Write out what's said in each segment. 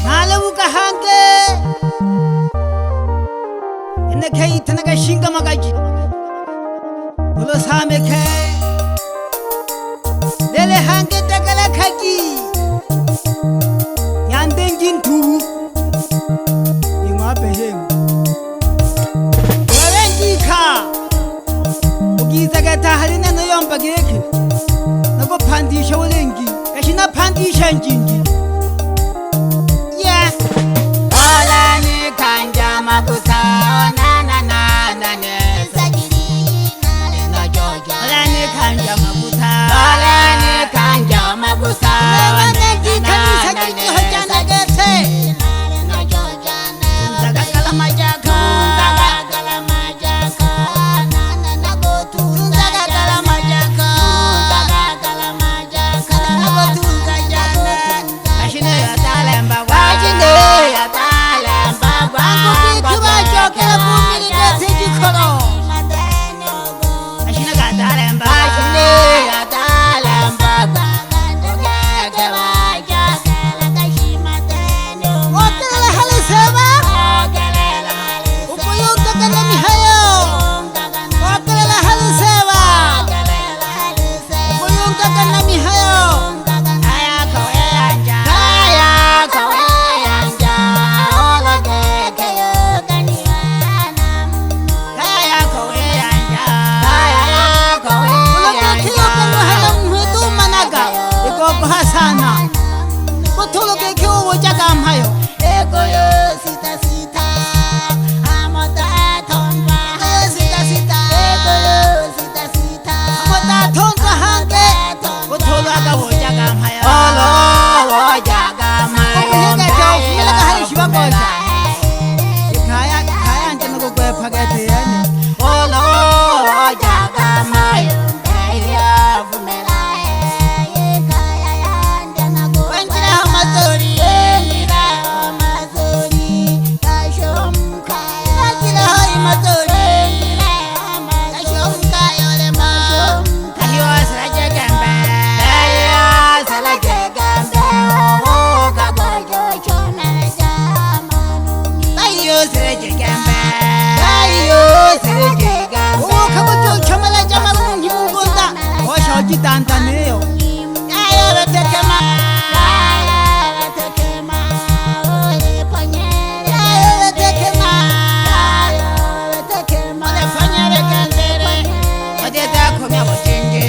Nalabuka hange ene kai tanaga shinga magaji ulo same kai lele hange takala khaki yandenjin tu ima beheng warenji kha ugiza gata halina no yomba geke nako phandisha wolengi kashina phandisha njingi Makuta na na na na ne sajiri na jojo ala ne kanja makuta na ne kanisa kiti hojana gete na jojo na gala majaka na na gotu na gala majaka na gotu jana ashine ya talemba wajine ya talemba kela bumi ni teji kono ashina gadalemba ashine gadalemba ogege waja kela kashima tene okela hale sema upuyuka kana mihayo okela hale sema upuyuka kana mihayo aya kawe anja sana kutolo ke kyo jaga mayo ego yo sita sita amata tonga sita sita ego yo sita sita amata tonga hange kutolo aga wo jaga mayo olo wo jaga mayo ke kyo mila ka hari shiba koja kaya ntana ko kwe phagate yani olo wo jaga mayo ya vumela Tantaneo ayo betekema ole panyere ayo betekema ole panyere kandere ode da kumya bojenge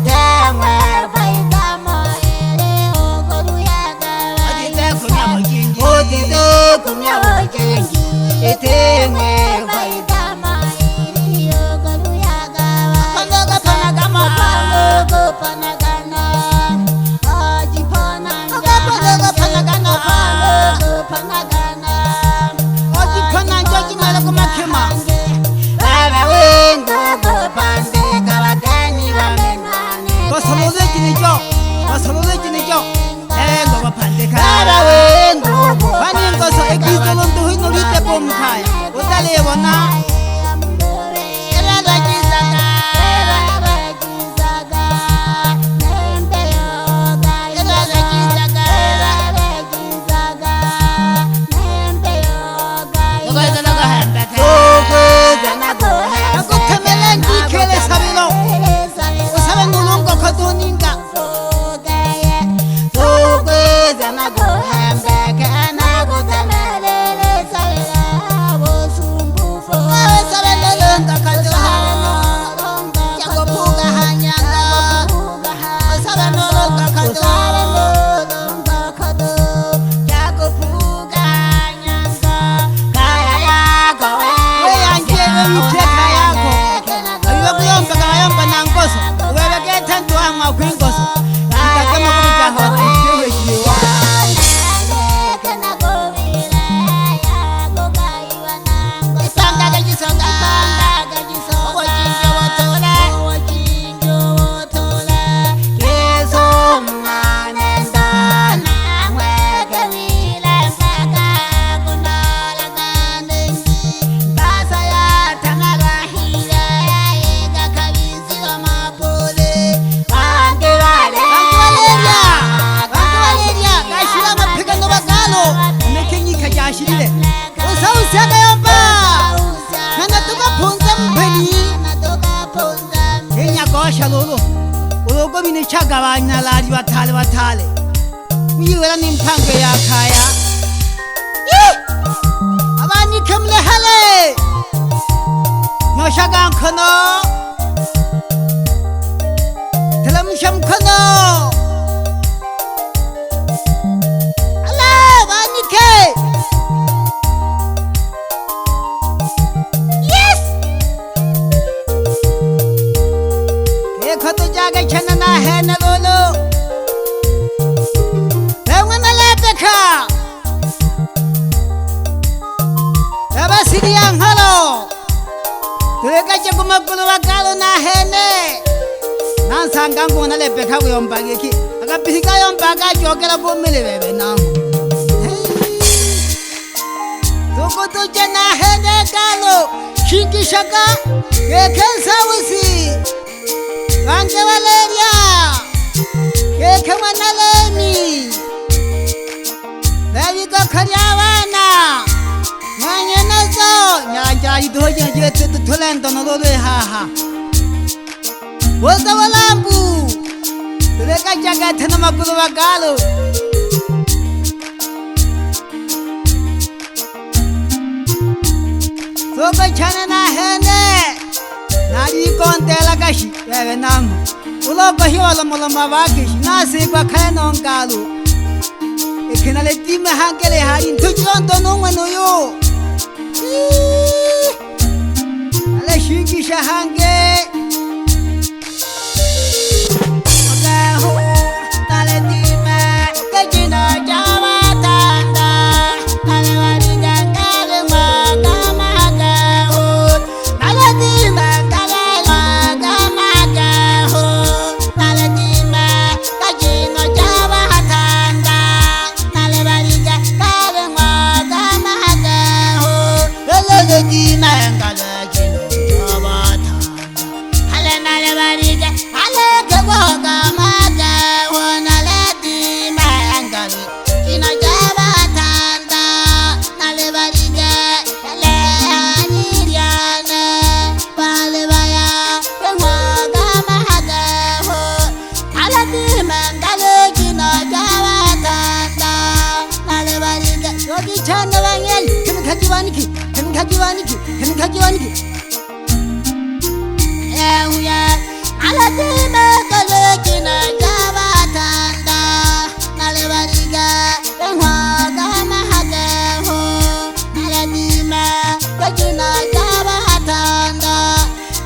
temwe faida moere ogoruyaga ode da kumya bojenge temwe faida panagana ajipana panagana ajipana jaji mala kumakema baba wengo pande kawadani wamenane basoloze kinijo ego bapande baba wengo bani ngoso ekizolo nduhino lite bomkhaya utale bona shile usawusyaga yomba nana tukaphunza mpheni inyagosha lolo ulogo binichagabanya lali batale miwela ni mphange yakhaya abani khemlehale nyoshaga nkhono telamsha mkhono ala bani ke yes ke khoto jaga chana na hai na lolo lemwana lepekha aba siriya ngalo Tuleka chekumakulu wakalo na hene Nansanga ngona lepekha kuyomba ngeki Akapihika yomba akajokela kumili bebe nangu Tukutuche na hene kalo Shinkishaka Kekensa wisi Wanje Valeria Keke wanalemi Levi kokharyawana Nyanye nazo Nyanja idoje jete tutulendo nolole haha Woza walambu Tuleka jaga tena makulu wakalo Soko chane na hene Nari kontela kashi Wewe namu Uloko hiwala mulama wakishi Nasi kwa kaya nongalo Ikinale time hankele hari Ntuchondo nungwenu yo Ale shikisha hange Ogaho Tale time Kejina jawa tanda Tale waringa kale maga maga ho Tale time kale maga maga ho Tale time Kejina jawa tanda Tale waringa kale maga maga ho Lele time kale jino jawa tanda Hale nale waringa Hale kewoga maga ho Nale time kale jino jawa tanda Nale waringa Hale haniriana Pale baya kewoga maga ho Hale time kale jino jawa tanda Nale waringa Yogi chanda wangel Kemikajiwaniki Ehuya Alatime kale jino jawa tanda Nale waringa kewoga maga ho Alatime kejino jawa tanda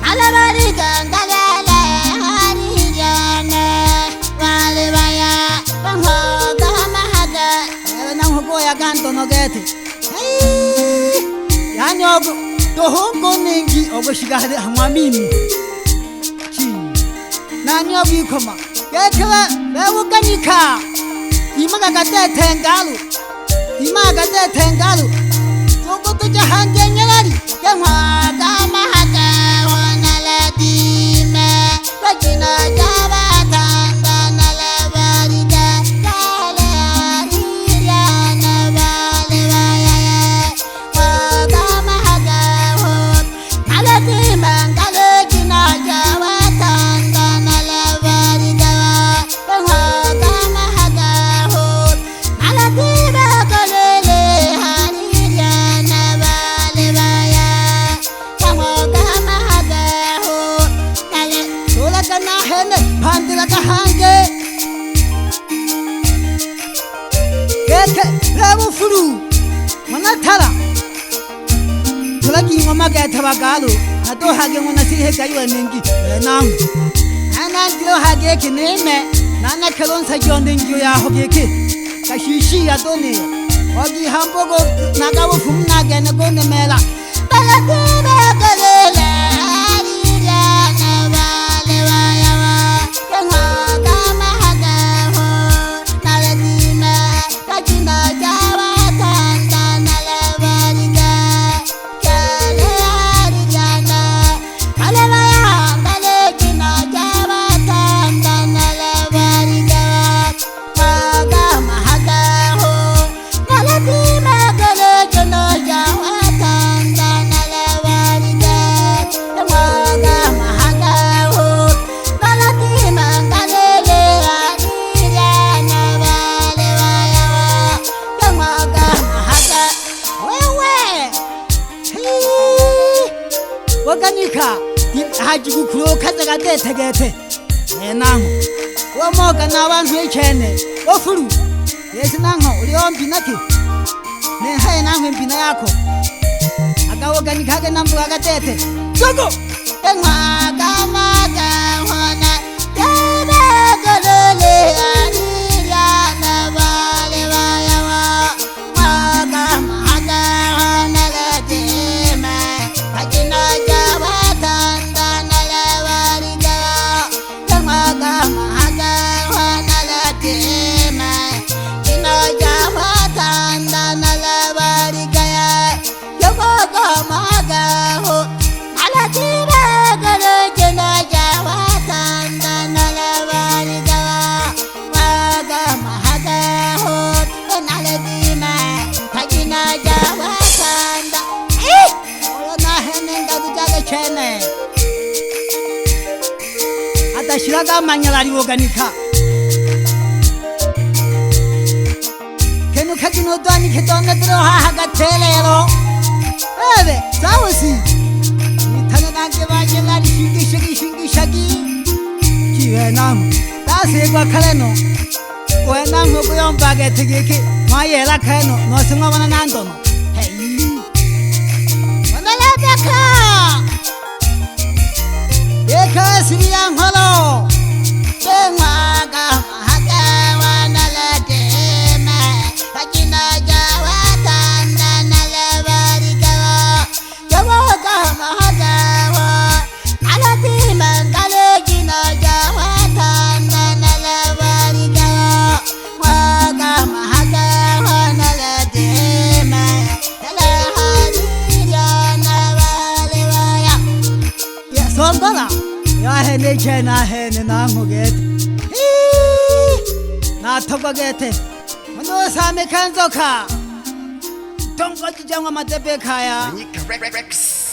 Nale waringa ngalele haniriane Pale baya kewoga maga Ewe nanghukoya kanto nogete Yanyogo tohongo nengi ogoshigahade hamwamimi chi nanyo bikoma yekela bewukanika imaga gate tengalu togo tuja hange nyalari yamwaga mahaga wanala dime kajina jawa tanda nala bariga kale hirana bale baya waga mahaga ho nala dime kale jina jawa tanda nala bariga waga mahaga ho nala dime kale hirana bale baya waga mahaga ho nala sola kana hene pandila ka hange Keke lewo furu manatara Tulaki ngoma gete bagalo Ato hage ngona sihe kaywa nengi Nang Ana ndilo hage kineme Nana kelonsa jonde ngiyo ya hogeke Kashishi ya done Ogi hambogo nagawo fumnage negone mela Tala kube kalele Arirana bale wayawa Kengoga mahaga ho Nala dime Kajino jawa tanda Nala bariga Kale arirana Kale waya Kale jino jawa tanda Nala bariga Waga mahaga ho Nala dime kale tegete nango womoga nabantu ichene ofuru yesi nango uliombi naki ne haye nango mpina yako akawoga nikage nambu agatete jogo Maga maga hona tebe golole ariya na vale vaya maga maga hona lete me ajina jawatanda na levariga maga maga hona lete me ajina jawatanda na levariga yoga maga ho alati Shiraga manyalari organika Kenu kakino dani ketona dro ha gatelero Ebe zawasi Nitana nange manyalari shingi shagi Kiwe nam Dase kwa kaleno Kwe nam hoko yomba getegeke Mayela keno Nosunga wana nandono Hey Wanala deka Deka siriyang holo Maga maga wana lete me ajina jawatanda na levariga yoga maga alati mangale jina jawatanda na levariga maga maga wana lete me la hadiya na vale vaya ya songola ya hene chena hene nangoget na togogete mano same kanzoka tongo jijangwa matebe kaya Rex.